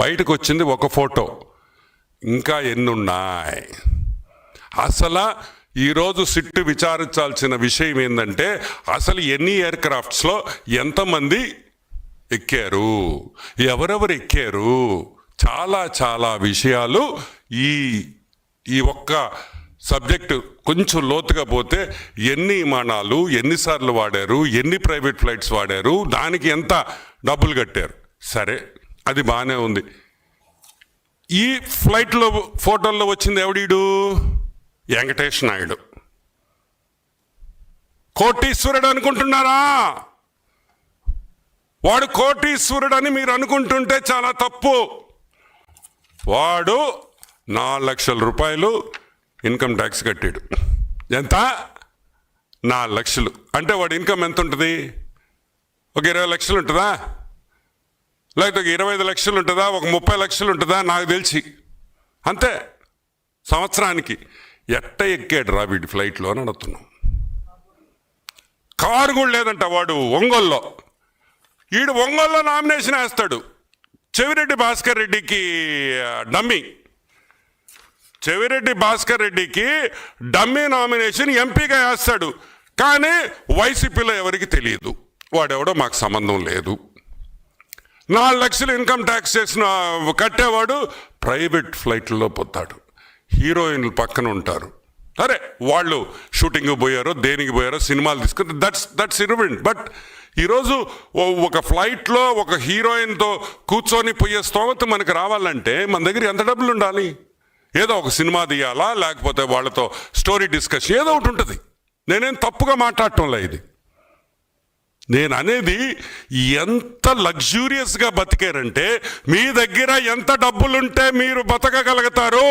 బయటకు వచ్చింది ఒక ఫోటో, ఇంకా ఎన్నున్నాయి? అసలు ఈరోజు సిట్టు విచారించాల్సిన విషయం ఏంటంటే అసలు ఎన్ని ఎయిర్క్రాఫ్ట్స్లో ఎంతమంది ఎక్కారు, ఎవరెవరు ఎక్కారు, చాలా చాలా విషయాలు ఈ ఒక్క సబ్జెక్టు కొంచెం లోతుగా పోతే ఎన్ని విమానాలు ఎన్నిసార్లు వాడారు, ఎన్ని ప్రైవేట్ ఫ్లైట్స్ వాడారు, దానికి ఎంత డబ్బులు కట్టారు. సరే, అది బాగానే ఉంది. ఈ ఫ్లైట్లో ఫోటోల్లో వచ్చింది ఎవడీడు? వెంకటేష్ నాయుడు. కోటీశ్వరుడు అనుకుంటున్నారా? వాడు కోటీశ్వరుడు అని మీరు అనుకుంటుంటే చాలా తప్పు. వాడు 4 లక్షల రూపాయలు ఇన్కమ్ ట్యాక్స్ కట్టాడు. ఎంత? 4 లక్షలు. అంటే వాడు ఇన్కమ్ ఎంత ఉంటుంది? ఒక 20 లక్షలు ఉంటుందా, లేకపోతే ఒక 25 లక్షలు ఉంటుందా, ఒక 30 లక్షలు ఉంటుందా? నాకు తెలిసి అంతే. సంవత్సరానికి ఎట్ట ఎక్కాడు రా వీడి ఫ్లైట్లో అని అడుగుతున్నాం. కారు కూడా లేదంట వాడు ఒంగోల్లో. వీడు ఒంగోల్లో నామినేషన్ వేస్తాడు. చెవిరెడ్డి భాస్కర్ రెడ్డికి డమ్మీ, చెవిరెడ్డి భాస్కర్ రెడ్డికి డమ్మీ నామినేషన్ ఎంపీగా వేస్తాడు. కానీ వైసీపీలో ఎవరికి తెలియదు, వాడెవడో మాకు సంబంధం లేదు. 4 లక్షలు ఇన్కమ్ ట్యాక్స్ చేసిన కట్టేవాడు ప్రైవేట్ ఫ్లైట్లో పోతాడు. హీరోయిన్లు పక్కన ఉంటారు. అరే వాళ్ళు షూటింగ్ పోయారో దేనికి పోయారో సినిమాలు తీసుకుని దట్స్ ఇర్రెలెవెంట్. బట్ ఈరోజు ఒక ఫ్లైట్లో ఒక హీరోయిన్తో కూర్చొని పోయే స్తోమత మనకు రావాలంటే మన దగ్గర ఎంత డబ్బులు ఉండాలి? ఏదో ఒక సినిమా తీయాలా, లేకపోతే వాళ్ళతో స్టోరీ డిస్కషన్ ఏదో ఒకటి ఉంటుంది. నేనేం తప్పుగా మాట్లాడటంలే. ఇది నేను అనేది ఎంత లగ్జూరియస్గా బతికారంటే మీ దగ్గర ఎంత డబ్బులుంటే మీరు బతకగలుగుతారు.